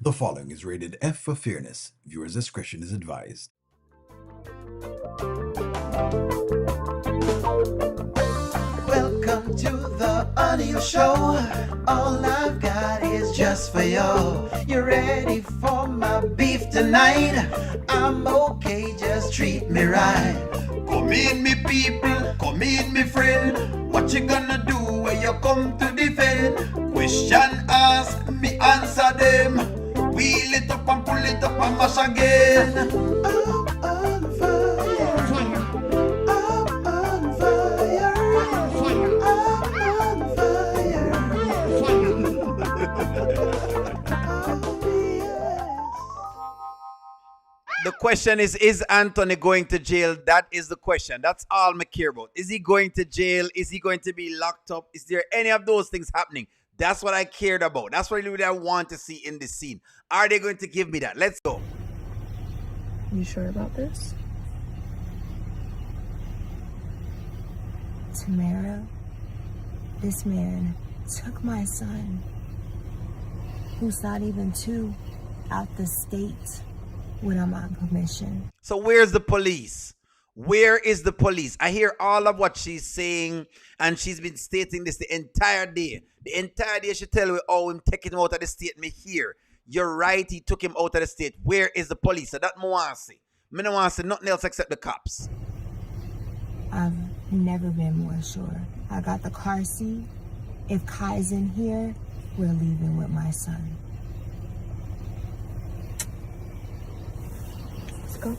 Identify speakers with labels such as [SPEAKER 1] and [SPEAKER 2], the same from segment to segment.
[SPEAKER 1] The following is rated F for fairness. Viewers' discretion is advised.
[SPEAKER 2] Welcome to the audio show. All I've got is just for you. You ready for my beef tonight? I'm okay, just treat me right. Come in, me people, come in, me friend. What you gonna do when you come to defend? Question ask, me answer them. Wheel it up and pull it up and mash again. I'm on fire. I'm on fire. I'm on fire.
[SPEAKER 3] The question is Anthony going to jail? That is the question. That's all I care about. Is he going to jail? Is he going to be locked up? Is there any of those things happening? That's what I cared about. That's what really I want to see in this scene. Are they going to give me that? Let's go.
[SPEAKER 4] You sure about this?
[SPEAKER 5] Tamara, this man took my son, who's not even two, out the state without my permission.
[SPEAKER 3] So where's the police? Where is the police? I hear all of what she's saying, and she's been stating this the entire day. The entire day she tell me, oh, I'm taking him out of the state. Me here. You're right, he took him out of the state. Where is the police? So that I want to see. I don't want to see nothing else except the cops.
[SPEAKER 5] I've never been more sure. I got the car seat. If Kai's in here, we're leaving with my son. Let's go.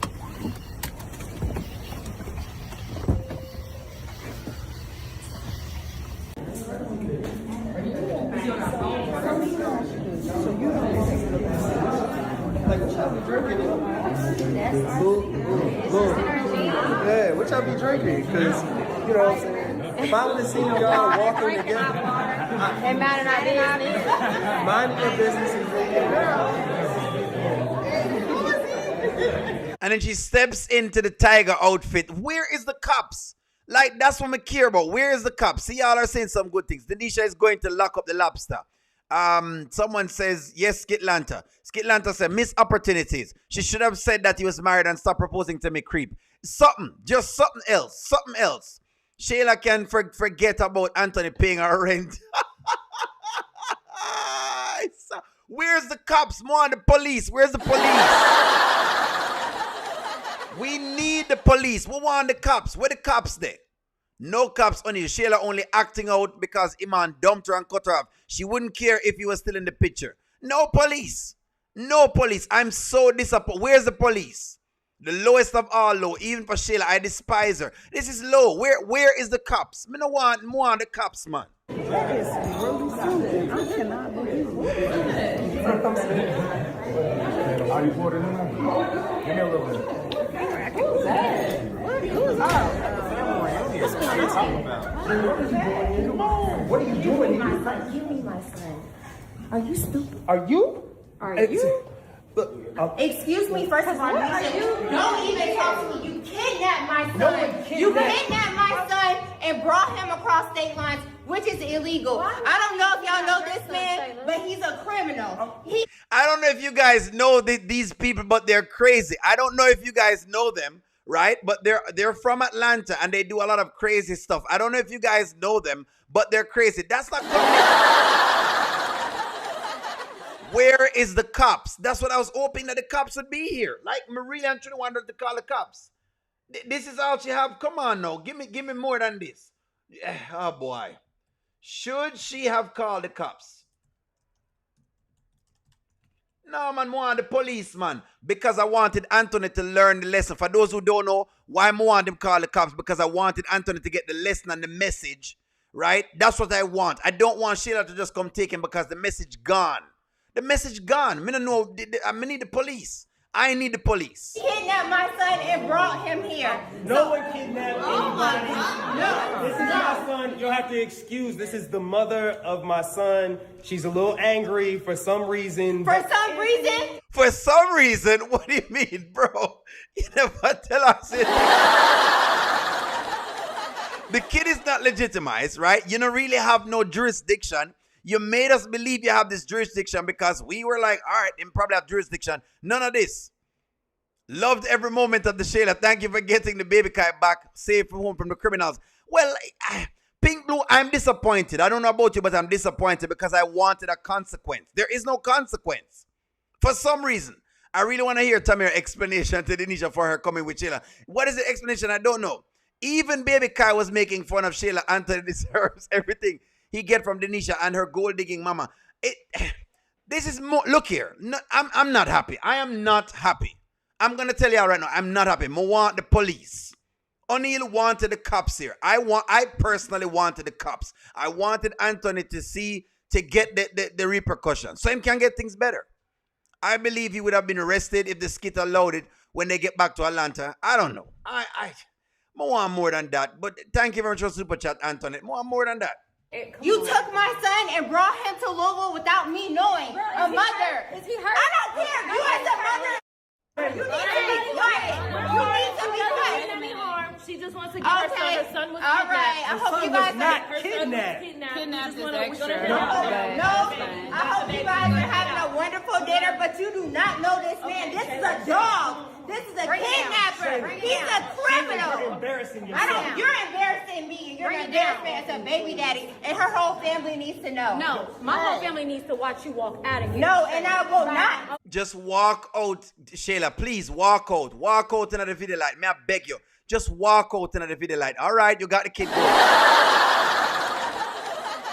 [SPEAKER 6] Yeah, what y'all be drinking? Because, you know what I'm saying? If I would have seen y'all walking together,
[SPEAKER 4] They mad at our business.
[SPEAKER 6] mind your business and drink your
[SPEAKER 3] And then she steps into the tiger outfit. Where is the cops? Like, that's what I care about. Where is the cops? See, y'all are saying some good things. Denisha is going to lock up the lobster. Someone says, yes, Skitlanta. Skitlanta said, missed opportunities. She should have said that he was married and stopped proposing to me, creep. Something, just something else. Something else. Shayla can forget about Anthony paying her rent. Where's the cops? More on the police. Where's the police? We need the police. We want the cops. Where the cops there? No cops on you. Shayla only acting out because Iman dumped her and cut her off. She wouldn't care if he was still in the picture. No police. No police. I'm so disappointed. Where's the police? The lowest of all low. Even for Shayla, I despise her. This is low. Where is the cops? I don't want more on the cops, man.
[SPEAKER 7] That is really something. I cannot believe it.
[SPEAKER 8] How you poured it in there? Give me a little bit.
[SPEAKER 7] What are you doing?
[SPEAKER 5] Give me my son.
[SPEAKER 7] Are you stupid? Are you?
[SPEAKER 5] Are you?
[SPEAKER 7] Look,
[SPEAKER 5] Excuse me, first of all, don't even talk to me. You kidnapped my son. You kidnapped my son and brought him across state lines, which is illegal. I don't know if y'all know this man, but he's a criminal.
[SPEAKER 3] I don't know if you guys know these people, but they're crazy. I don't know if you guys know them, right? But they're from Atlanta and they do a lot of crazy stuff. I don't know if you guys know them, but they're crazy. That's not coming. Where is the cops? That's what I was hoping that the cops would be here. Like Maria and Trinity wanted to call the cops. This is all she have. Come on now. Give me more than this. Yeah, oh boy. Should she have called the cops? No, man, more on the police, man. Because I wanted Anthony to learn the lesson. For those who don't know, why I want him call the cops? Because I wanted Anthony to get the lesson and the message, right? That's what I want. I don't want Shayla to just come take him because the message gone. The message gone. I don't know. I need the police. I need the police.
[SPEAKER 5] He kidnapped my son and brought him here.
[SPEAKER 6] No one kidnapped anybody. No. This is my son. You'll have to excuse. This is the mother of my son. She's a little angry for some reason.
[SPEAKER 5] For some reason?
[SPEAKER 3] For some reason? What do you mean, bro? You never tell us it. The kid is not legitimized, right? You don't really have no jurisdiction. You made us believe you have this jurisdiction because we were like, all right, you probably have jurisdiction. None of this. Loved every moment of the Shayla. Thank you for getting the baby kite back safe from home from the criminals. Well, Pink Blue, I'm disappointed. I don't know about you, but I'm disappointed because I wanted a consequence. There is no consequence. For some reason, I really want to hear Tamir's explanation to Denisha for her coming with Shayla. What is the explanation? I don't know. Even Baby Kai was making fun of Shayla. Anthony deserves everything he get from Denisha and her gold-digging mama. This is more, look here. No, I'm not happy. I am not happy. I'm going to tell you right now, I'm not happy. I want the police. O'Neal wanted the cops here. I personally wanted the cops. I wanted Anthony to get the repercussions so he can get things better. I believe he would have been arrested if the skit allowed it when they get back to Atlanta. I don't know. I want more than that. But thank you very much for Super Chat, Anthony. More than that.
[SPEAKER 5] You took my son and brought him to Louisville without me knowing. A mother. Is he hurt? I don't care. You as a mother. You need to be quiet. You need to be quiet.
[SPEAKER 4] She just wants to get her son. Her son was kidnapped.
[SPEAKER 5] All right. I hope you guys
[SPEAKER 6] not
[SPEAKER 5] are
[SPEAKER 6] kidnapped.
[SPEAKER 4] Kidnapped is extra.
[SPEAKER 5] No, I hope you guys are having a wonderful dinner, but you do not know this man. This is a dog. This is a kidnapper. He's a criminal.
[SPEAKER 6] You're embarrassing yourself.
[SPEAKER 5] You're embarrassing me. You're an embarrassment as a baby daddy, and her whole family needs to know.
[SPEAKER 4] No, my whole family needs to watch you walk out of here.
[SPEAKER 5] No, and I will not.
[SPEAKER 3] Just walk out, Shayla. Please walk out. Walk out into the video light. May I beg you? Just walk out into the video light. All right, you got the kid going.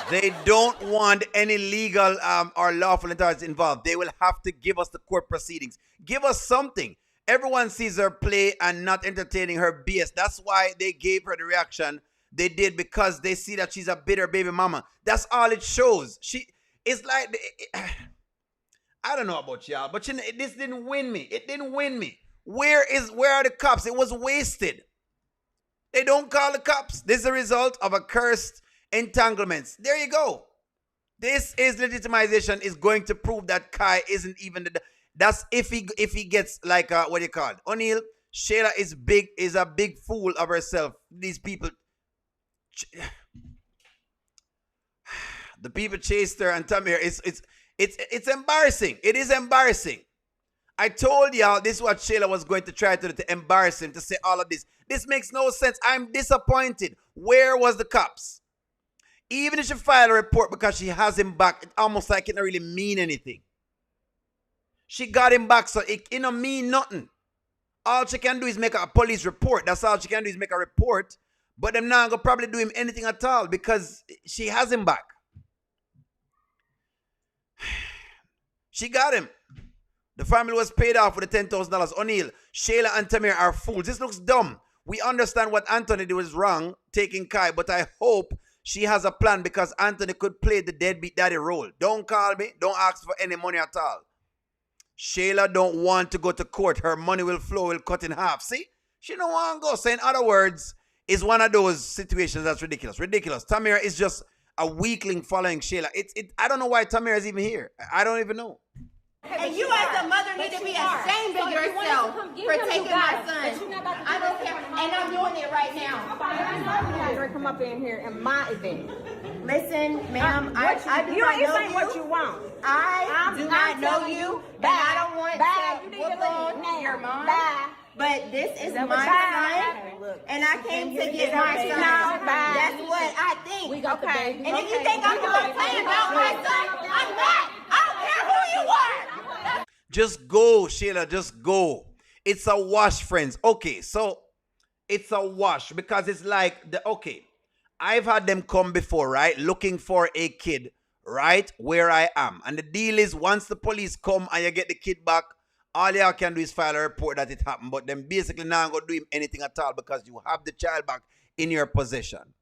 [SPEAKER 3] They don't want any legal or lawful authorities involved. They will have to give us the court proceedings. Give us something. Everyone sees her play and not entertaining her BS. That's why they gave her the reaction they did, because they see that she's a bitter baby mama. That's all it shows. It's like, I don't know about y'all, but this didn't win me. It didn't win me. Where are the cops? It was wasted. They don't call the cops. This is a result of a cursed entanglements. There you go. This is legitimization is going to prove that Kai isn't even that's if he gets like what do you call it? O'Neal, Shayla is a big fool of herself. These people, the people chased her and Tamir. It's embarrassing. It is embarrassing. I told y'all this is what Shayla was going to try to do, to embarrass him, to say all of this. This makes no sense. I'm disappointed. Where was the cops? Even if she filed a report because she has him back, it's almost like it don't really mean anything. She got him back, so it don't mean nothing. All she can do is make a police report. That's all she can do is make a report. But them not gonna probably do him anything at all because she has him back. She got him. The family was paid off with the $10,000. O'Neal, Shayla, and Tamir are fools. This looks dumb. We understand what Anthony did was wrong, taking Kai, but I hope she has a plan because Anthony could play the deadbeat daddy role. Don't call me. Don't ask for any money at all. Shayla don't want to go to court. Her money will flow, will cut in half. See? She don't want to go. So in other words, it's one of those situations that's ridiculous. Ridiculous. Tamir is just a weakling following Shayla. I don't know why Tamir is even here. I don't even know.
[SPEAKER 5] And you as a mother need to be ashamed of yourself for taking my son. I don't care. And I'm doing it right now.
[SPEAKER 7] I'm going to come up in here in my event.
[SPEAKER 5] Listen, ma'am, I do not know you.
[SPEAKER 7] What you want.
[SPEAKER 5] I do not know you, and I don't want to whoop on your mom. But this is my son, and I came to get my son. That's what I think. We got the baby. And if you think I'm going to play about my son, I'm not. I don't care who you are.
[SPEAKER 3] Just go, Shayla, just go. It's a wash, friends. Okay, so it's a wash because it's like, I've had them come before, right? Looking for a kid, right? Where I am. And the deal is once the police come and you get the kid back, all you can do is file a report that it happened. But then basically not going to do him anything at all because you have the child back in your possession.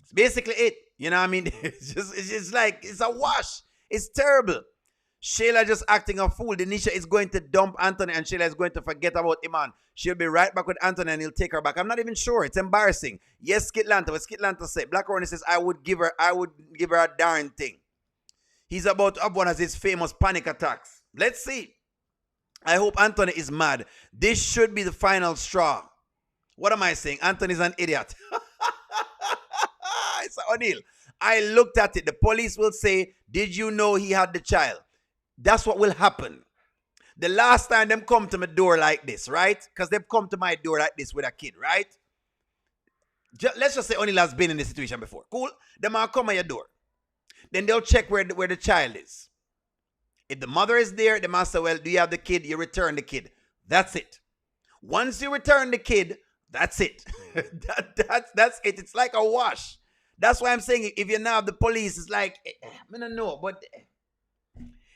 [SPEAKER 3] It's basically it. You know what I mean? It's just like, it's a wash. It's terrible. Shayla just acting a fool. Denisha is going to dump Anthony and Shayla is going to forget about Iman. She'll be right back with Anthony and he'll take her back. I'm not even sure. It's embarrassing. Yes, Skitlanta. What Skitlanta say? Black Ronnie says, I would give her a darn thing. He's about to have one of his famous panic attacks. Let's see. I hope Anthony is mad. This should be the final straw. What am I saying? Anthony's an idiot. It's O'Neal. I looked at it. The police will say, did you know he had the child? That's what will happen. The last time them come to my door like this, right? Because they've come to my door like this with a kid, right? Let's just say O'Neal has been in this situation before. Cool? Them will come at your door. Then they'll check where the child is. If the mother is there, they must say, well, do you have the kid? You return the kid. That's it. Once you return the kid, that's it. That's it. It's like a wash. That's why I'm saying if you now have the police, it's like, I don't know, but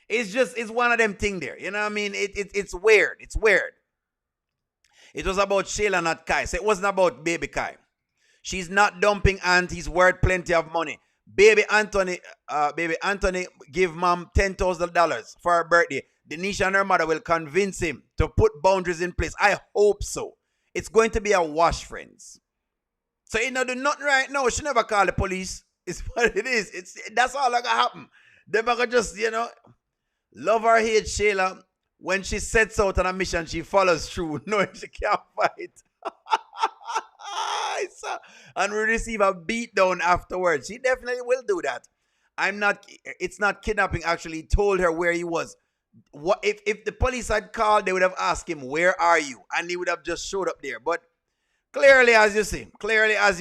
[SPEAKER 3] it's one of them thing there. You know what I mean? It's weird. It's weird. It was about Shayla, not Kai. So it wasn't about baby Kai. She's not dumping aunt. He's worth plenty of money. Baby Anthony give mom $10,000 for her birthday. Denisha and her mother will convince him to put boundaries in place. I hope so. It's going to be a wash, friends. So you know, do nothing right now. She never call the police. It's what it is. That's all that gonna happen. They're gonna just, you know, love or hate Shayla. When she sets out on a mission, she follows through, knowing she can't fight. And we receive a beatdown afterwards. She definitely will do that. It's not kidnapping, actually. He told her where he was. What if the police had called, they would have asked him, where are you? And he would have just showed up there. But clearly as you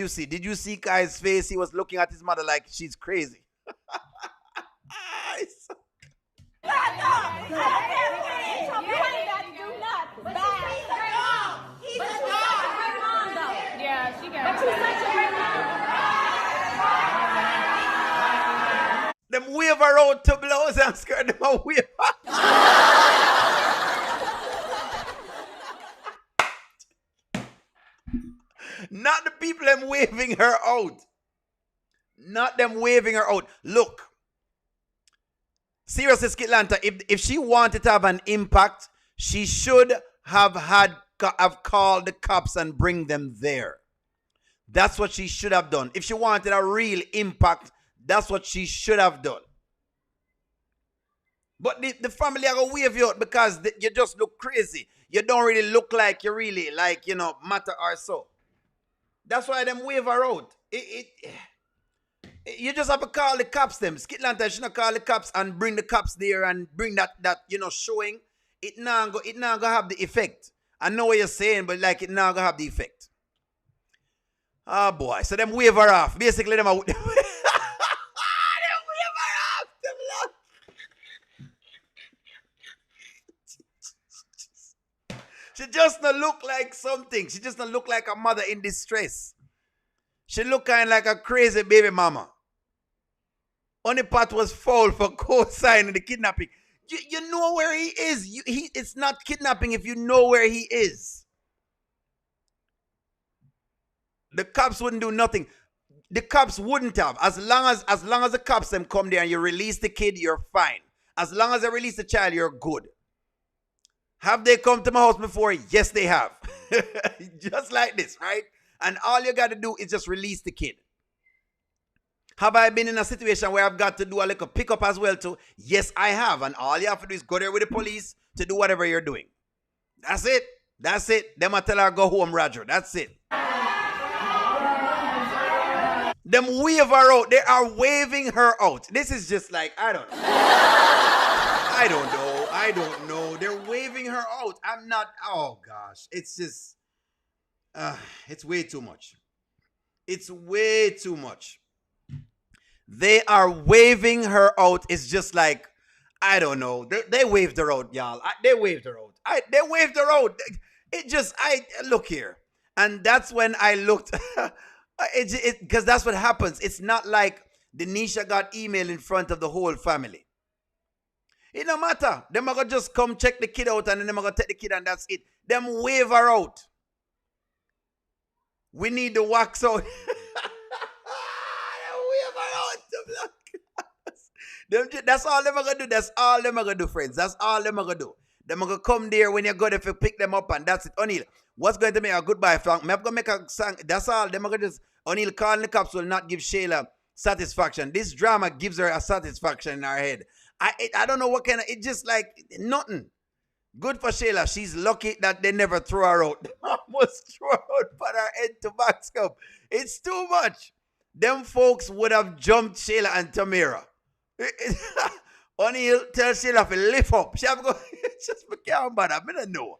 [SPEAKER 3] see, did you see Kai's face? He was looking at his mother like she's crazy.
[SPEAKER 4] Yeah, she got it.
[SPEAKER 3] Them wave her out to blows and skirt them a wave. Not the people them waving her out. Not them waving her out. Look. Seriously, Skitlanta, if she wanted to have an impact, she should have called the cops and bring them there. That's what she should have done. If she wanted a real impact, that's what she should have done. But the family are going to wave you out because you just look crazy. You don't really look like you really, like, you know, matter or so. That's why them wave her out. You just have to call the cops them. Skitlanta should not call the cops and bring the cops there and bring that you know, showing. It not gonna have the effect. I know what you're saying, but like it not gonna have the effect. Oh boy. So them wave her off. Basically them wave her off. She just not look like something. She just not look like a mother in distress. She look kind of like a crazy baby mama. Only part was foul for co-signing the kidnapping. You know where he is. It's not kidnapping if you know where he is. The cops wouldn't do nothing. The cops wouldn't have. As long as the cops them come there and you release the kid, you're fine. As long as they release the child, you're good. Have they come to my house before? Yes, they have. Just like this, right? And all you got to do is just release the kid. Have I been in a situation where I've got to do a little pickup as well too? Yes, I have. And all you have to do is go there with the police to do whatever you're doing. That's it. That's it. Them I tell her go home, Roger. That's it. Them wave her out. They are waving her out. This is just like, I don't know. I don't know. They're waving her out. I'm not, oh gosh. It's just, it's way too much. It's way too much. They are waving her out. It's just like, I don't know. They waved her out, y'all. They waved her out. They waved her out. It just, look here. And that's when I looked, because that's what happens. It's not like Denisha got email in front of the whole family. It no matter. Them are going to just come check the kid out and then them are going to take the kid and that's it. Them wave her out. We need the wax out. That's all them are going to do. That's all them are going to do, friends. That's all them are going to do. Them are going to come there when you go there to pick them up and that's it. O'Neal, what's going to make a goodbye song? I'm going to make a song. That's all. Them are going to just, O'Neal calling the cops will not give Shayla satisfaction. This drama gives her a satisfaction in her head. I don't know what kind of, it just like nothing. Good for Shayla. She's lucky that they never threw her out. They almost threw her out, put her head to box up. It's too much. them folks would have jumped Shayla and Tamira. O'Neal tell Shayla to lift up. She have to go, just be careful about that. I don't know.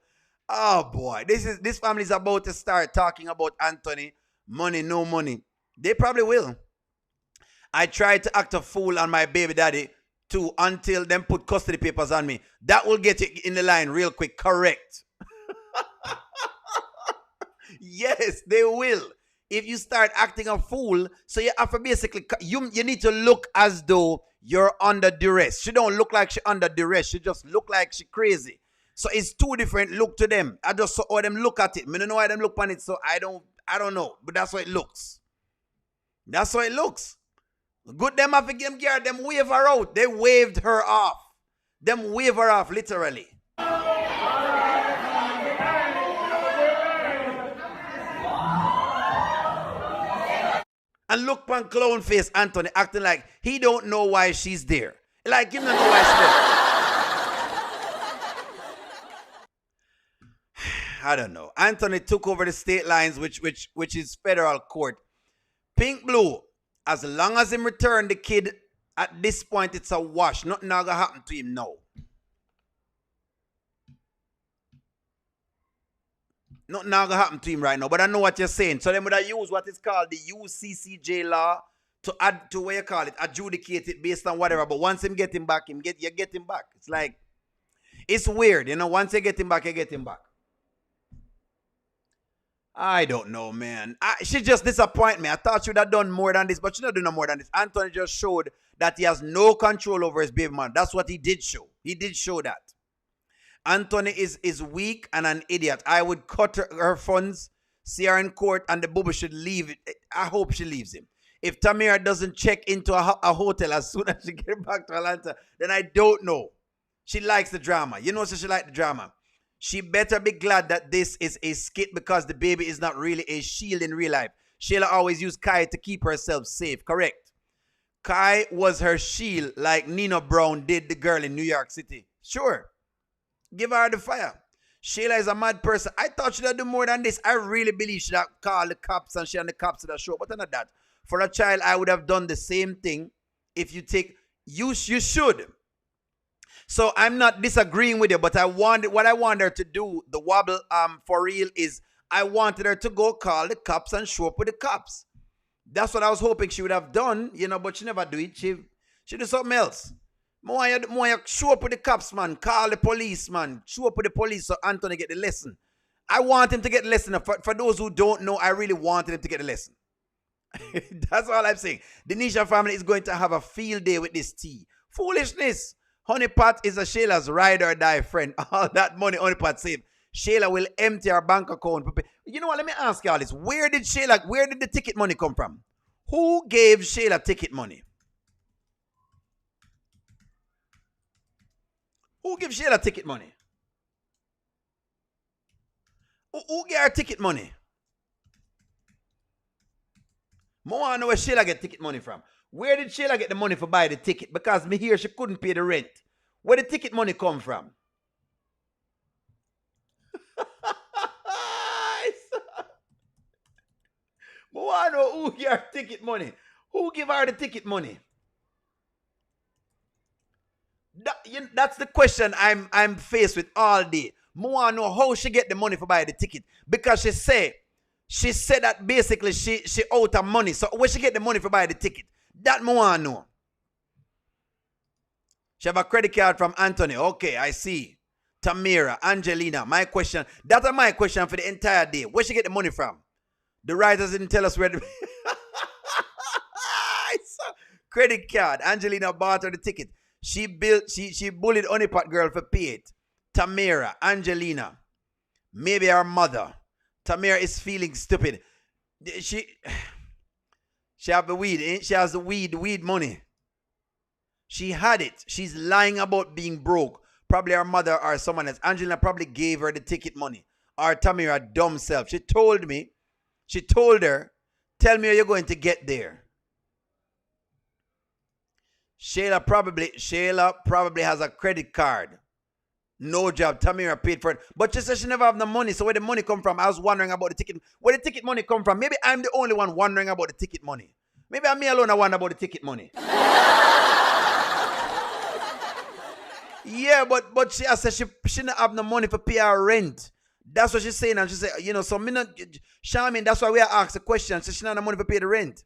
[SPEAKER 3] Oh boy, this family is about to start talking about Anthony, money, no money. They probably will. I tried to act a fool on my baby daddy too until them put custody papers on me. That will get you in the line real quick. Correct. Yes, they will. If you start acting a fool, so you have to basically, you need to look as though you're under duress. She don't look like she under duress. She just look like she crazy. So it's two different look to them. I just saw them look at it. I don't know why them look on it, so I don't know. But that's how it looks. That's how it looks. Good them have to get them gear, them wave her out. They waved her off. Them wave her off, literally. And look on clown face Anthony acting like he don't know why she's there. Like him don't know why she's there. I don't know. Anthony took over the state lines, which is federal court. Pink Blue, as long as him return the kid, at this point it's a wash. Nothing gonna happen to him now. Nothing gonna happen to him right now, but I know what you're saying. So they would have used what is called the UCCJ law to add to what you call it, adjudicate it based on whatever. But once him get him back, you get him back. It's like, it's weird, you know. Once you get him back, you get him back. I don't know, man. She just disappointed me. I thought she would have done more than this, but she not doing no more than this. Anthony just showed that he has no control over his baby man. That's what he did show. He did show that. Anthony is weak and an idiot. I would cut her funds, see her in court, and the bubble should leave. I hope she leaves him. If Tamira doesn't check into a hotel as soon as she gets back to Atlanta, then I don't know. She likes the drama. You know, so she likes the drama. She better be glad that this is a skit because the baby is not really a shield in real life. Shayla always used Kai to keep herself safe, correct? Kai was her shield like Nina Brown did the girl in New York City. Sure. Give her the fire. Shayla is a mad person. I thought she'd do more than this. I really believe she'd have called the cops and she and the cops to the show, but not that. For a child, I would have done the same thing. If you take, you should. So I'm not disagreeing with you, but what I want her to do, the wobble for real, is I wanted her to go call the cops and show up with the cops. That's what I was hoping she would have done, you know, but she never do it. She did something else. More you show up with the cops, man. Call the police, man. Show up with the police so Anthony get the lesson. I want him to get the lesson. For those who don't know, I really wanted him to get the lesson. That's all I'm saying. The Nisha family is going to have a field day with this tea. Foolishness. Honeypot is a Shayla's ride or die friend. All that money Honeypot saved. Shayla will empty her bank account. You know what? Let me ask y'all this. Where did the ticket money come from? Who gave Shayla ticket money? Who gave Shayla ticket money? Who gave her ticket money? I want to know where Shayla get ticket money from. Where did Shayla get the money for buy the ticket? Because me here, she couldn't pay the rent. Where did the ticket money come from? I want to know who gave her ticket money. Who gave her the ticket money? That's the question I'm faced with all day. I want to know how she get the money for buy the ticket. Because she said that basically she out of money. So where she get the money for buy the ticket? That I want to know. She have a credit card from Anthony. Okay, I see. Tamira, Angelina. My question. That's my question for the entire day. Where she get the money from? The writers didn't tell us where the credit card. Angelina bought her the ticket. She bullied Honeypot girl for pay it. Tamira, Angelina. Maybe her mother. Tamira is feeling stupid. She have the weed. She has the weed money. She had it. She's lying about being broke. Probably her mother or someone else. Angelina probably gave her the ticket money. Or Tamira dumb self. She told her, tell me how you're going to get there. Shayla probably has a credit card. No job. Tamira paid for it. But she said she never have no money. So where the money come from? I was wondering about the ticket. Where the ticket money come from? Maybe I'm the only one wondering about the ticket money. Maybe I'm me alone I wonder about the ticket money. Yeah, but she said she not have no money for pay her rent. That's what she's saying. And she said, so me not, Charmaine, that's why we are asked the question. So she not have money for pay the rent.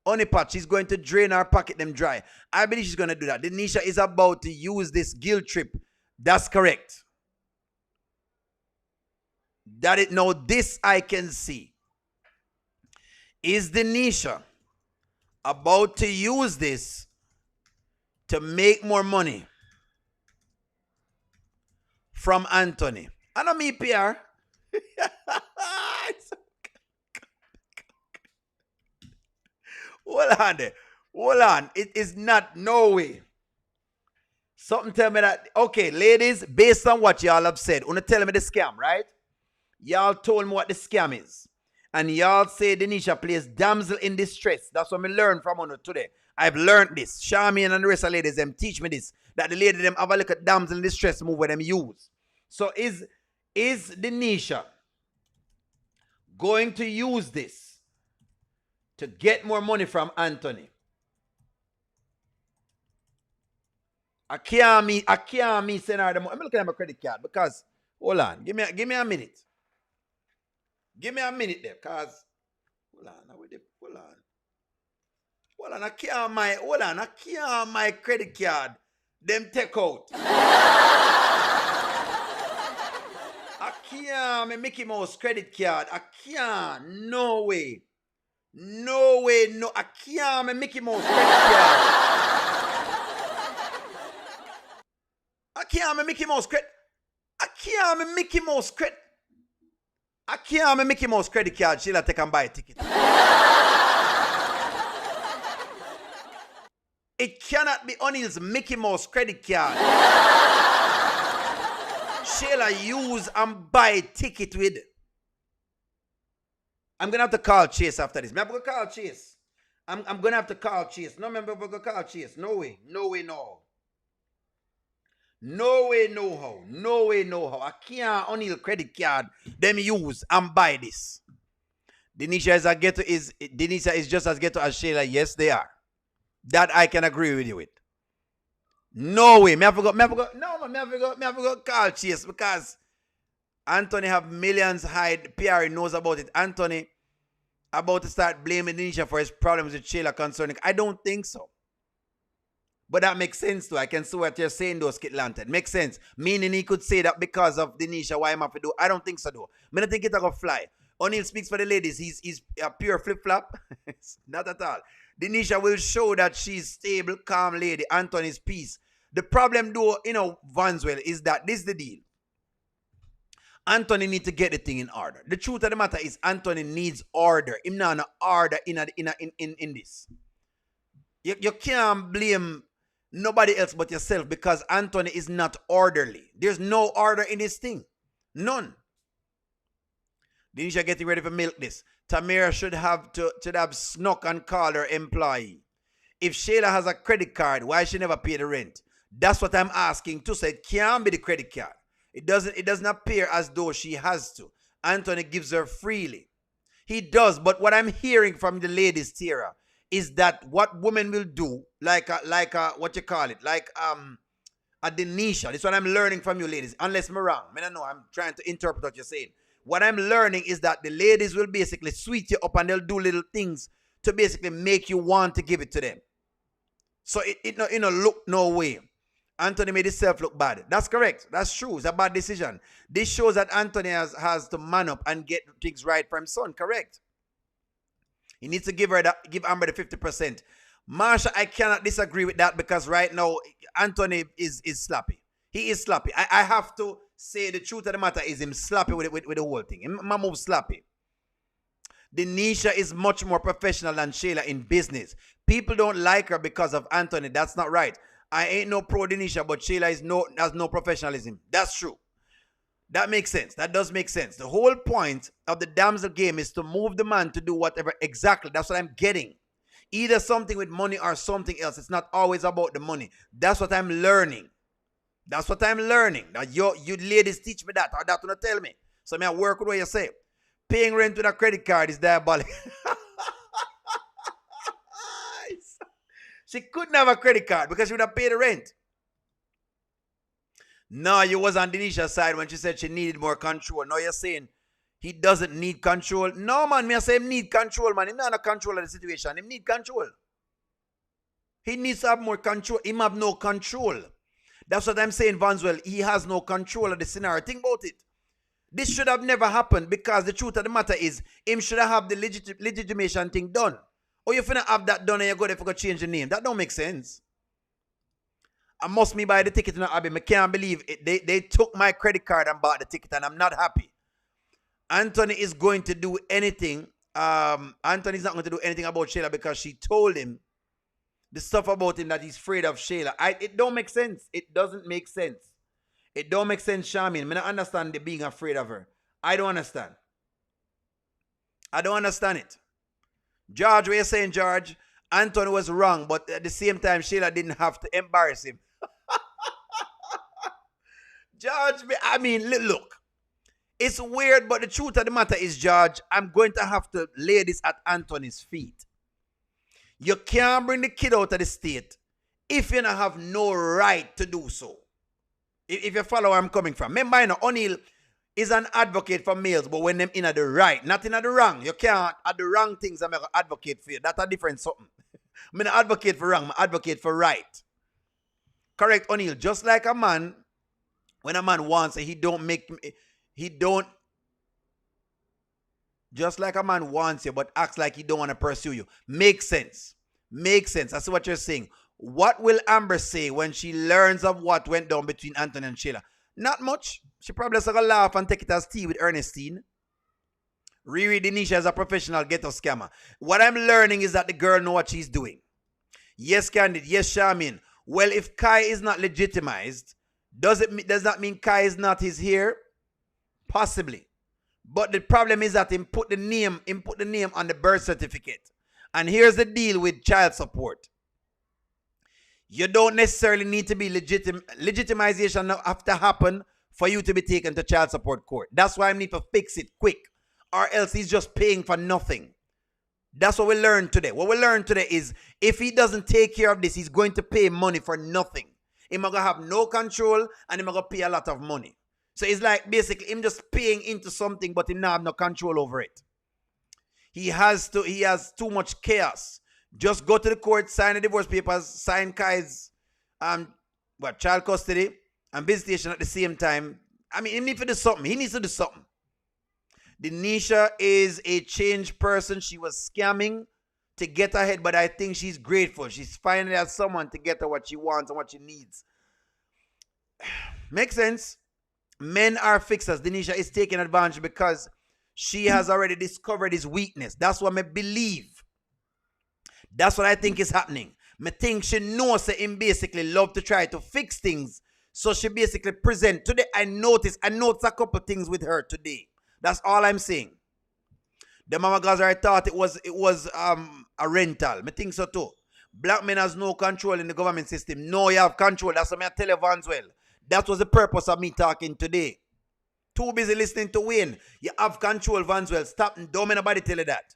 [SPEAKER 3] Honey pot, she's going to drain her pocket them dry. I believe she's going to do that. Denisha is about to use this guilt trip. That's correct. Now this I can see. Is Denisha about to use this to make more money from Anthony? I know me, PR. Hold on there. Hold on. It is not, no way. Something tell me that, okay, ladies, based on what y'all have said, wanna tell me the scam, right? Y'all told me what the scam is. And y'all say Denisha plays damsel in distress. That's what I learned from her today. I've learned this. Charmaine and the rest of the ladies, them teach me this. That the lady them have a look at damsel in distress move where them use. So is Denisha going to use this to get more money from Anthony? I can't me send her the money. I'm looking at my credit card because, hold on, give me a minute. Give me a minute there, cause hold on, I can't my credit card. Them take out. I can't my Mickey Mouse credit card. I can't. No way. No. I can't my Mickey Mouse credit card. I can't my Mickey Mouse credit. I can't my Mickey Mouse credit. I can't my Mickey Mouse credit card. Shayla take and buy a ticket. It cannot be O'Neill's Mickey Mouse credit card. Shayla use and buy a ticket with. I'm going to have to call Chase after this. I'm going to call Chase. I'm going to have to call Chase. No, remember, I'm going to call Chase. No way. No way, no. No way, no how. No way, no how. I can't O'Neill credit card them use and buy this. Denisha is just as ghetto as Shayla. Yes, they are. That I can agree with you with. No way. Me have to call Chase because Anthony have millions hide. PR knows about it. Anthony about to start blaming Denisha for his problems with Shayla concerning. I don't think so. But that makes sense too. I can see what you're saying though, Skit Lantern. Makes sense. Meaning he could say that because of Denisha, why am I have to do? I don't think so though. I don't think it's going to fly. O'Neil speaks for the ladies. He's a pure flip-flop. Not at all. Denisha will show that she's stable, calm lady. Anthony's peace. The problem though, Vanswell, is that this is the deal. Anthony needs to get the thing in order. The truth of the matter is Anthony needs order. Him not an order in this. You can't blame nobody else but yourself because Anthony is not orderly. There's no order in this thing. None. Denisha getting ready for milk this. Tamira should have snuck and called her employee. If Shayla has a credit card, why she never pay the rent? That's what I'm asking too. So it can't be the credit card. It doesn't appear as though she has to. Anthony gives her freely. He does, but what I'm hearing from the ladies, Tara, is that what women will do, like what you call it, like a Denisha. This is what I'm learning from you ladies. Unless I'm wrong. I don't know. I'm trying to interpret what you're saying. What I'm learning is that the ladies will basically sweet you up and they'll do little things to basically make you want to give it to them. So it look no way. Anthony made himself look bad. That's correct. That's true. It's a bad decision. This shows that Anthony has to man up and get things right for his son. Correct. He needs to give Amber the 50%. Marsha, I cannot disagree with that because right now Anthony is sloppy. He is sloppy. I have to say the truth of the matter is him sloppy with the whole thing. Him move sloppy. Denisha is much more professional than Shayla in business. People don't like her because of Anthony. That's not right. I ain't no pro Denisha, but Shayla has no professionalism. That's true. That makes sense. That does make sense. The whole point of the damsel game is to move the man to do whatever. Exactly. That's what I'm getting. Either something with money or something else. It's not always about the money. That's what I'm learning. That's what I'm learning. Now, you ladies teach me that, or that will tell me. So I work with what you say. Paying rent with a credit card is diabolical. She couldn't have a credit card because she would have paid the rent. No, you was on Denisha's side when she said she needed more control. Now you're saying he doesn't need control. No, man, me I say him need control, man. He not a control of the situation. He need control. He needs to have more control. Him have no control. That's what I'm saying, Vanswell. He has no control of the scenario. Think about it. This should have never happened because the truth of the matter is him should have the legitimation thing done. Or you finna have that done and you go there for go change the name. That don't make sense. I must me buy the ticket and I can't believe it. They took my credit card and bought the ticket and I'm not happy. Anthony is going to do anything. Anthony's not going to do anything about Shayla because she told him the stuff about him that he's afraid of Shayla. It don't make sense. It doesn't make sense. It don't make sense, Shamin. I don't understand the being afraid of her. I don't understand. I don't understand it. George, what you're saying, George? Anthony was wrong, but at the same time, Shayla didn't have to embarrass him. George, I mean, look. It's weird, but the truth of the matter is, George, I'm going to have to lay this at Anthony's feet. You can't bring the kid out of the state if you don't have no right to do so. If you follow where I'm coming from. Remember, you know, O'Neill is an advocate for males, but when them in at the right, not in at the wrong. You can't at the wrong things I'm going to advocate for you. That's a different something. I'm not advocate for wrong, I advocate for right. Correct, O'Neill. Just like a man, when a man wants it, just like a man wants you, but acts like he don't want to pursue you. Makes sense. Makes sense. That's what you're saying. What will Amber say when she learns of what went down between Anthony and Shayla? Not much. She probably just gonna laugh and take it as tea with Ernestine. Riri Denisha is a professional ghetto scammer. What I'm learning is that the girl knows what she's doing. Yes, Candid. Yes, Shamin. Well, if Kai is not legitimized, does that mean Kai is not his heir? Possibly. But the problem is that him put the name on the birth certificate. And here's the deal with child support. You don't necessarily need to be legitimization have to happen for you to be taken to child support court. That's why I need to fix it quick. Or else he's just paying for nothing. That's what we learned today. What we learned today is if he doesn't take care of this, he's going to pay money for nothing. He's going to have no control and he's going to pay a lot of money. So it's like basically him just paying into something but he not have no control over it. He has too much chaos. Just go to the court, sign the divorce papers, sign Kai's child custody and visitation at the same time. I mean, he needs to do something. He needs to do something. Denisha is a changed person. She was scamming to get ahead, but I think she's grateful. She's finally has someone to get her what she wants and what she needs. Makes sense. Men are fixers. Denisha is taking advantage because she has already discovered his weakness. That's what I believe. That's what I think is happening. I think she knows that him basically love to try to fix things. So she basically present. Today I noticed a couple things with her today. That's all I'm saying. The mama Gaza thought it was a rental. I think so too. Black men has no control in the government system. No, you have control. That's what I tell you, Vanswell. That was the purpose of me talking today. Too busy listening to Wayne. You have control, Vanswell. Stop. Don't make nobody tell you that.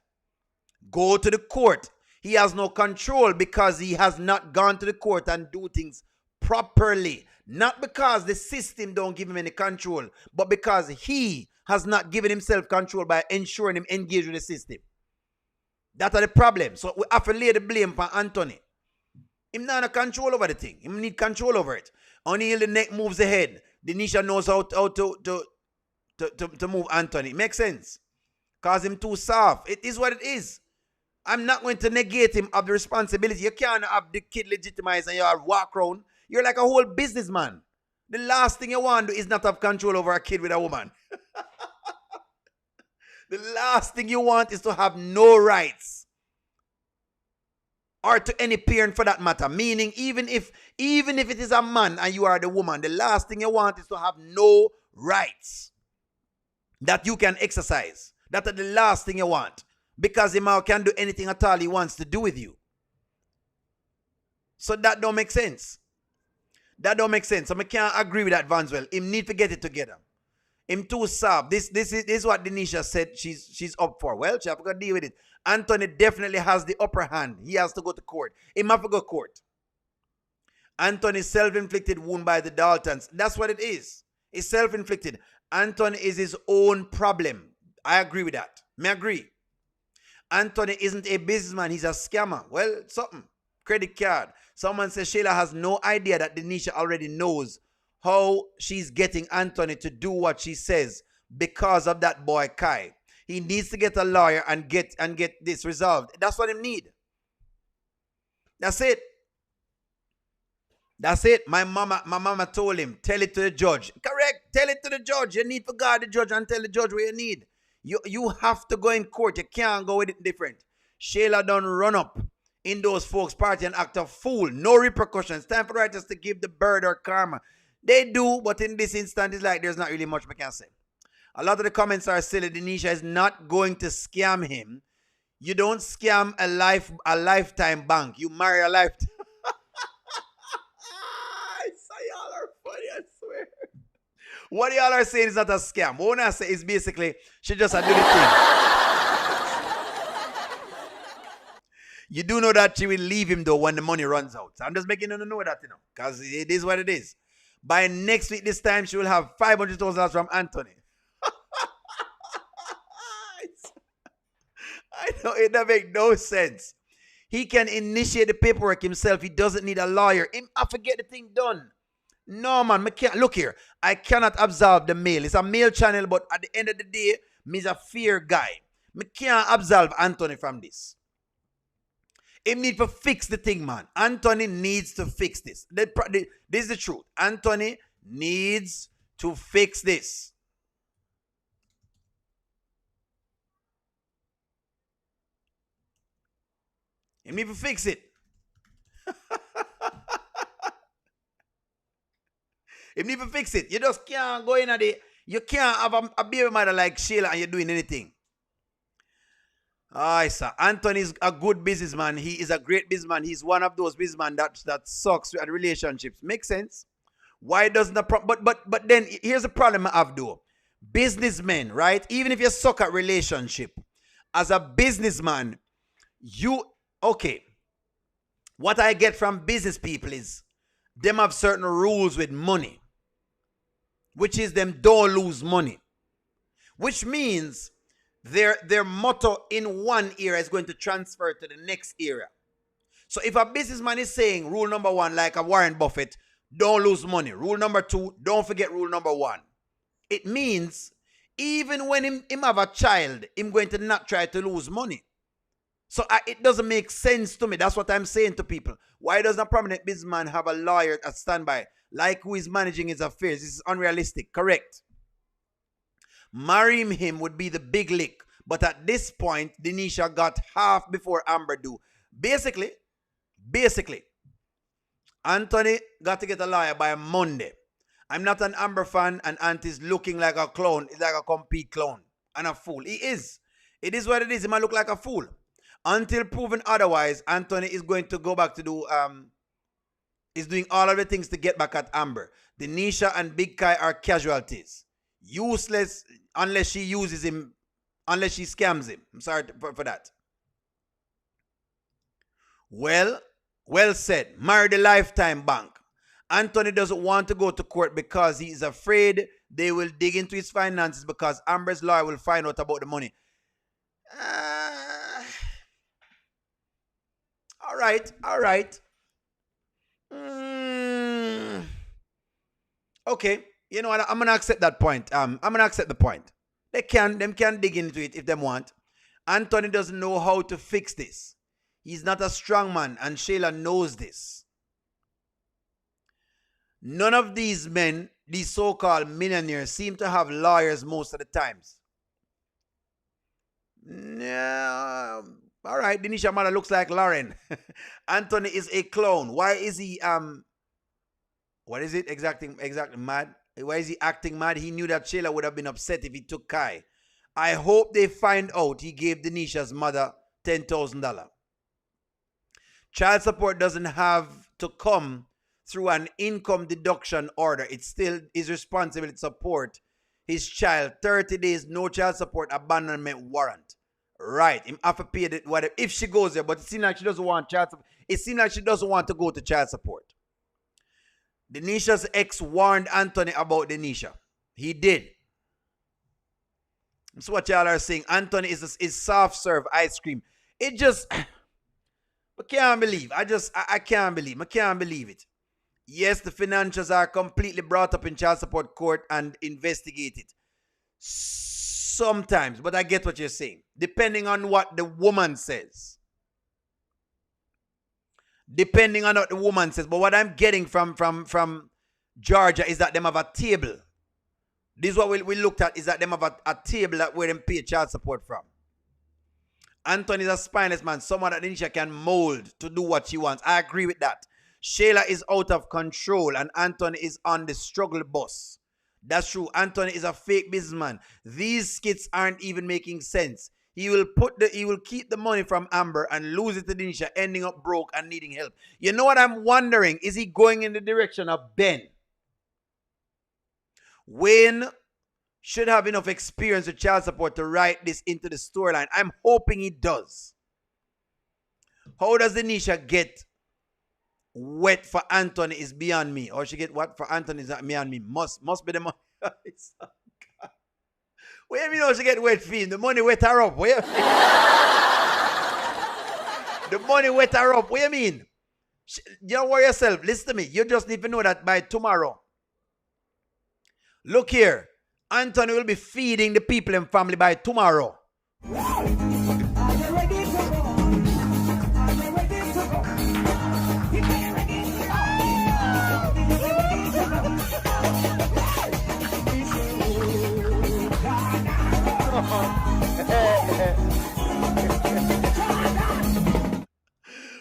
[SPEAKER 3] Go to the court. He has no control because he has not gone to the court and do things properly. Not because the system don't give him any control, but because he has not given himself control by ensuring him engaged with the system. That's the problem. So we have to lay the blame for Anthony. Him not have control over the thing. Him need control over it. Until the neck moves ahead, Denisha knows how to move Anthony. Makes sense. Cause him too soft. It is what it is. I'm not going to negate him of the responsibility. You can't have the kid legitimized and you are walk around. You're like a whole businessman. The last thing you want to do is not have control over a kid with a woman. The last thing you want is to have no rights. Or to any parent for that matter. Meaning, even if it is a man and you are the woman, the last thing you want is to have no rights that you can exercise. That's the last thing you want. Because the man can do anything at all he wants to do with you. So that don't make sense. That don't make sense. So I can't agree with that, Vanswell. Him need to get it together. Him too soft. This is what Denisha said she's up for. Well, she have to deal with it. Anthony definitely has the upper hand. He has to go to court. He must go to court. Anthony's self-inflicted wound by the Daltons. That's what it is. It's self-inflicted. Anthony is his own problem. I agree with that. Me agree. Anthony isn't a businessman. He's a scammer. Well, something. Credit card. Someone says Shayla has no idea that Denisha already knows how she's getting Anthony to do what she says because of that boy Kai. He needs to get a lawyer and get this resolved. That's what he need. That's it. That's it. My mama told him, tell it to the judge. Correct. Tell it to the judge. You need to guard the judge and tell the judge what you need. You have to go in court. You can't go with it different. Shayla done run up in those folks' party and act a fool. No repercussions. Time for writers to give the bird or karma. They do, but in this instance, it's like there's not really much we can say. A lot of the comments are silly. Denisha is not going to scam him. You don't scam a lifetime bank. You marry a lifetime. Y'all are funny, I swear. What y'all are saying is not a scam. What I say is basically she just a do the thing. You do know that she will leave him though when the money runs out. So I'm just making you know that, because it is what it is. By next week this time, she will have $500,000 from Anthony. I know it doesn't make no sense. He can initiate the paperwork himself. He doesn't need a lawyer. I forget the thing done. No, man. Look here. I cannot absolve the male. It's a male channel, but at the end of the day, me's a fair guy. I can't absolve Anthony from this. He need to fix the thing, man. Anthony needs to fix this. This is the truth. Anthony needs to fix this. He need to fix it. You need to fix it. You just can't go in at it. You can't have a baby mother like Shayla and you're doing anything. Aye, sir. Anthony is a good businessman. He is a great businessman. He's one of those businessmen that sucks at relationships. Makes sense. Why doesn't the but then here's the problem I have though. Businessmen, right? Even if you suck at relationship, as a businessman, okay. What I get from business people is them have certain rules with money, which is them don't lose money, which means their motto in one era is going to transfer to the next era. So if a businessman is saying rule number 1, like a Warren Buffett, don't lose money. Rule number 2, don't forget rule number 1. It means even when him have a child, him going to not try to lose money. So it doesn't make sense to me. That's what I'm saying to people. Why doesn't a prominent businessman have a lawyer at standby, like who is managing his affairs? This is unrealistic. Correct. Marrying him would be the big lick. But at this point, Denisha got half before Amber do. Basically, Anthony got to get a lawyer by Monday. I'm not an Amber fan, and Auntie's looking like a clown. He's like a complete clown and a fool. He is. It is what it is. He might look like a fool. Until proven otherwise, Anthony is going to go back to do, is doing all of the things to get back at Amber. Denisha and Big Kai are casualties. Useless unless she uses him, unless she scams him. I'm sorry for that. Well said. Marry the lifetime bank. Anthony doesn't want to go to court because he is afraid they will dig into his finances because Amber's lawyer will find out about the money. All right. Okay, you know what? I'm gonna accept that point. I'm gonna accept the point. Them can dig into it if they want. Anthony doesn't know how to fix this. He's not a strong man, and Shayla knows this. None of these men, these so-called millionaires, seem to have lawyers most of the times. No. All right, Denisha mother looks like Lauren. Anthony is a clown. Why is he what is it exactly mad? Why is he acting mad? He knew that Shayla would have been upset if he took Kai. I hope they find out he gave Denisha's mother $10,000. Child support doesn't have to come through an income deduction order. It's still his responsibility to support his child. 30 days, no child support abandonment warrant. Right. Him have to pay the whatever if she goes there, but it seems like she doesn't want child support. It seems like she doesn't want to go to child support. Denisha's ex warned Anthony about Denisha. He did. That's what y'all are saying. Anthony is soft serve ice cream. It just I can't believe. I can't believe. I can't believe it. Yes, the financials are completely brought up in child support court and investigated. Sometimes, but I get what you're saying. Depending on what the woman says. Depending on what the woman says. But what I'm getting from Georgia is that them have a table. This is what we looked at, is that them have a table that where them pay child support from. Anthony is a spineless man. Someone that Denisha can mold to do what she wants. I agree with that. Shayla is out of control and Anthony is on the struggle bus. That's true. Anthony is a fake businessman. These skits aren't even making sense. He will keep the money from Amber and lose it to Denisha, ending up broke and needing help. You know what I'm wondering? Is he going in the direction of Ben? Wayne should have enough experience with child support to write this into the storyline. I'm hoping he does. How does Denisha get wet for Anthony is beyond me. Or she get what for Anthony is beyond me. Must be the money. What do you mean how she get wet for him? The money wet her up. What do you mean? The money wet her up. What do you mean? You don't worry yourself. Listen to me. You just need to know that by tomorrow. Look here. Anthony will be feeding the people in family by tomorrow.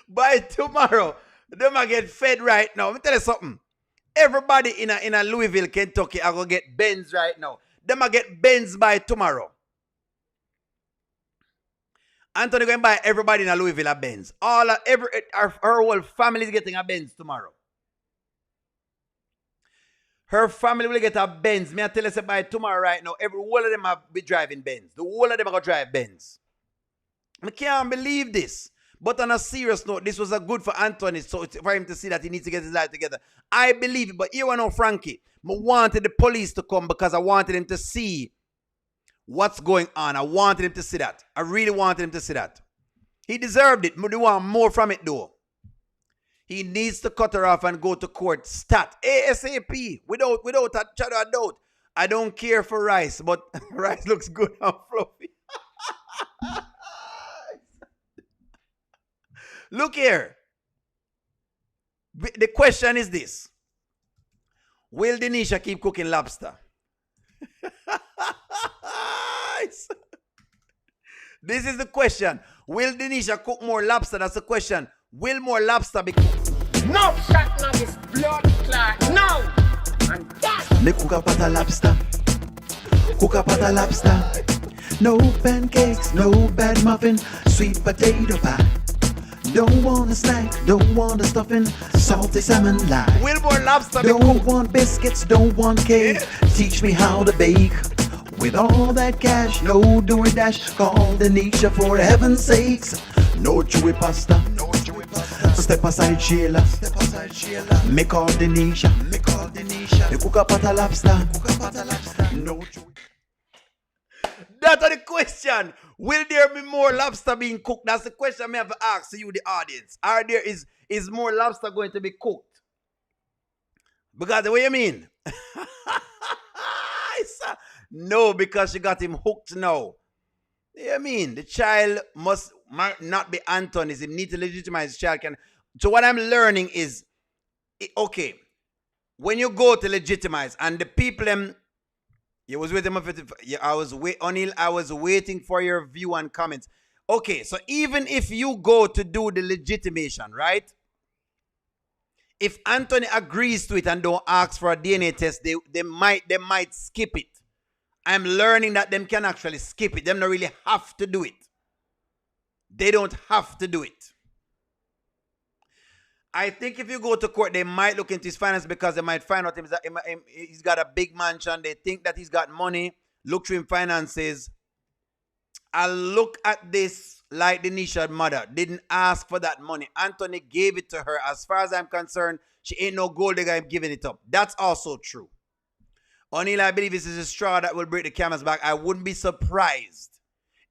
[SPEAKER 3] By tomorrow, them a get fed right now. Let me tell you something. Everybody in a Louisville, Kentucky, are gonna get Benz right now. Them a get Benz by tomorrow. Anthony going to buy everybody in a Louisville a Benz. Her whole family is getting a Benz tomorrow. Her family will get a Benz. Me I tell you by tomorrow right now, every one of them will be driving Benz. The whole of them are going to drive Benz. I can't believe this. But on a serious note, this was a good for Anthony, so for him to see that he needs to get his life together. I believe it, but here I know Frankie. I wanted the police to come because I wanted him to see what's going on. I wanted him to see that. I really wanted him to see that. He deserved it. But we want more from it though. He needs to cut her off and go to court. Stat. ASAP. Without a shadow of doubt. I don't care for rice, but rice looks good and fluffy. Look here. The question is this. Will Denisha keep cooking lobster? This is the question. Will Denisha cook more lobster? That's the question. Will more lobster be cooked?
[SPEAKER 9] No shot, no this blood clot. No. And that.
[SPEAKER 2] Me cook a pot of lobster. Cook a pot of lobster. No pancakes, no bad muffin, sweet potato pie. Don't want a snack, don't want a stuffing, salty salmon live.
[SPEAKER 3] Will more lobster be
[SPEAKER 2] Don't
[SPEAKER 3] cooked?
[SPEAKER 2] want biscuits, don't want cake. Teach me how to bake. With all that cash, no DoorDash. Call Denisha for heaven's sakes. No chewy pasta. No chewy pasta. Step aside, Shayla. Step aside, Shayla. Me call Denisha. Me call Denisha. Me cook a pot of lobster. Cook a pot of lobster. No chewy.
[SPEAKER 3] That's the question. Will there be more lobster being cooked? That's the question I have to ask you, the audience. Is more lobster going to be cooked? Because what you mean? No, because she got him hooked now. You mean the child must not be Anthony's. He needs to legitimize the child. So what I'm learning is, okay, when you go to legitimize and the people you was waiting for I was waiting for your view and comments. Okay, so even if you go to do the legitimation, right? If Anthony agrees to it and don't ask for a DNA test, they might skip it. I'm learning that them can actually skip it. Them don't really have to do it. They don't have to do it. I think if you go to court, they might look into his finance because they might find out he's got a big mansion. They think that he's got money. Look through his finances. I look at this like Denisha's mother didn't ask for that money. Anthony gave it to her. As far as I'm concerned, she ain't no gold digger. I'm giving it up. That's also true. O'Neal, I believe this is a straw that will break the camel's back. I wouldn't be surprised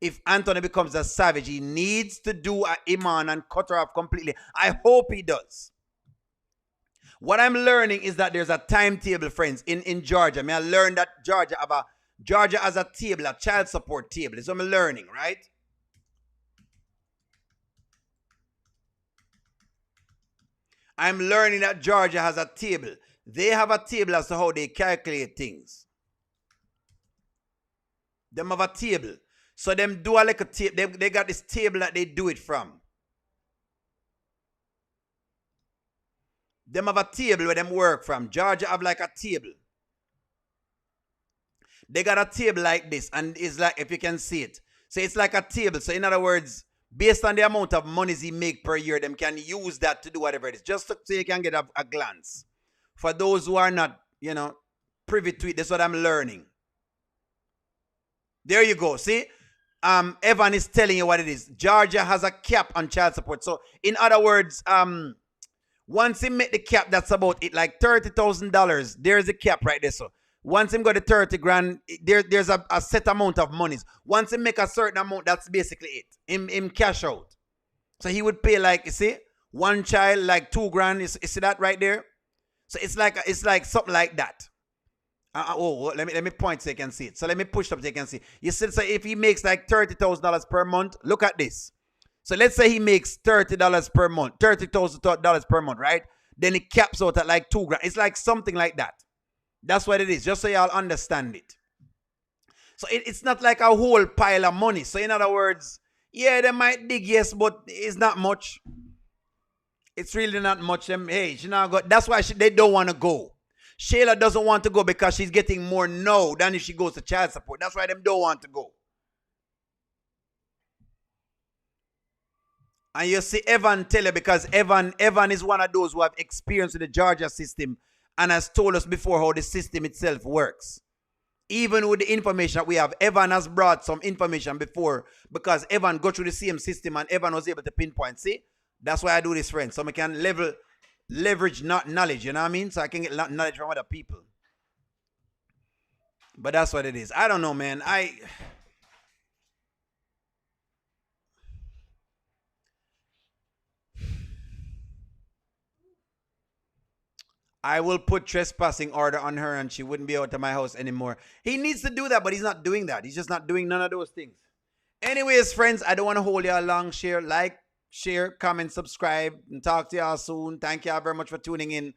[SPEAKER 3] if Anthony becomes a savage. He needs to do a Iman and cut her off completely. I hope he does. What I'm learning is that there's a timetable, friends, in Georgia. I learned that Georgia has a table, a child support table. That's what I'm learning, right? I'm learning that Georgia has a table. They have a table as to how they calculate things. Them have a table. So them do a like a table. They got this table that they do it from. Them have a table where them work from. Georgia have like a table. They got a table like this, and it's like, if you can see it. So it's like a table. So in other words, based on the amount of monies he make per year, them can use that to do whatever it is. Just so you can get a glance. For those who are not, privy to it, that's what I'm learning. There you go. See? Evan is telling you what it is. Georgia has a cap on child support. So in other words, once he make the cap, that's about it, like $30,000. There's a cap right there. So once him got the 30 grand, there's a set amount of monies. Once he make a certain amount, that's basically it. Him cash out. So he would pay, like, you see, one child like 2 grand. You see that right there? So it's like something like that. Let me point so you can see it. So let me push up so you can see. You see, so if he makes like $30,000 per month, look at this. So let's say he makes $30 per month, $30,000 per month, right? Then he caps out at like 2 grand. It's like something like that. That's what it is, just so y'all understand it. So it's not like a whole pile of money. So in other words, yeah, they might dig, yes, but it's not much. It's really not much. Hey, she now got. That's why they don't want to go. Shayla doesn't want to go because she's getting more no than if she goes to child support. That's why they don't want to go. And you see Evan tell you, because Evan is one of those who have experience with the Georgia system and has told us before how the system itself works. Even with the information that we have, Evan has brought some information before, because Evan got through the same system and Evan was able to pinpoint. See, that's why I do this, friends. So I can leverage knowledge, you know what I mean? So I can get knowledge from other people. But that's what it is. I don't know, man. I will put trespassing order on her and she wouldn't be out of my house anymore. He needs to do that, but he's not doing that. He's just not doing none of those things. Anyways, friends, I don't want to hold y'all long. Share, comment, subscribe, and talk to y'all soon. Thank y'all very much for tuning in.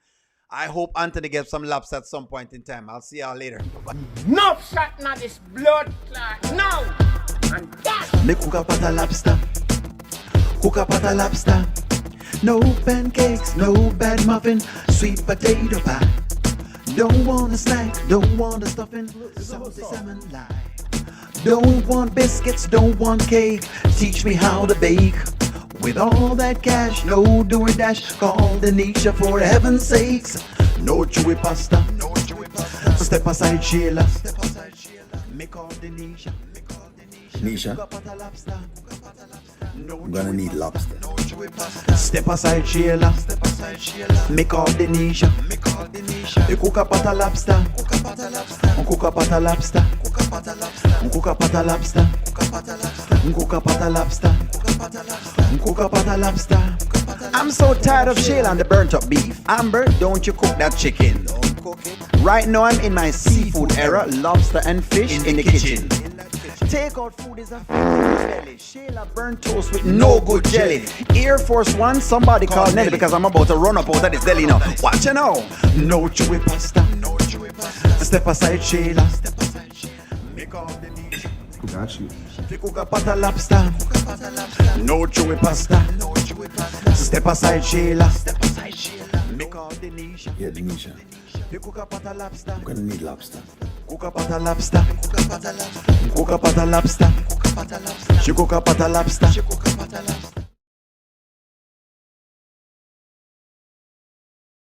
[SPEAKER 3] I hope Anthony gets some laps at some point in time. I'll see y'all later. Bye-bye.
[SPEAKER 9] No shot, not this blood clot. No! And that!
[SPEAKER 2] Me cook up at a lobster. Cook up at a lobster. No pancakes, no bad muffin, sweet potato pie. Don't want a snack, don't want a stuffing, salty salmon lie. Don't want biscuits, don't want cake, teach me how to bake. With all that cash, no DoorDash, call Denisha for heaven's sakes. No chewy pasta, no chewy pasta. Step aside Shayla, make all Denisha.
[SPEAKER 1] Nisha, I'm gonna need lobster.
[SPEAKER 2] Step aside Shayla, make all Denisha. You cook up at a lobster, cook up at a lobster, cook up at a lobster, cook up at a lobster, cook up at a lobster. I'm so tired of Shayla and the burnt up beef. Amber, don't you cook that chicken. Right now I'm in my seafood era, lobster and fish in the kitchen. Takeout food is a belly. Shayla burnt toast with no good jelly. Air Force One, somebody call Nelly because I'm about to run up out of this deli now. Watch you now. No chewy pasta. Step aside Shayla. Make all the need.
[SPEAKER 8] Got you.
[SPEAKER 2] Cook up at a lobster. No chewy pasta. Step aside Shayla. Make all the Denisha.
[SPEAKER 1] Yeah, Denisha,
[SPEAKER 2] Cook up at a lobster.
[SPEAKER 1] I'm gonna need lobster.
[SPEAKER 2] Cook up at a lobster. Cook up at a lobster. She cook up at a lobster.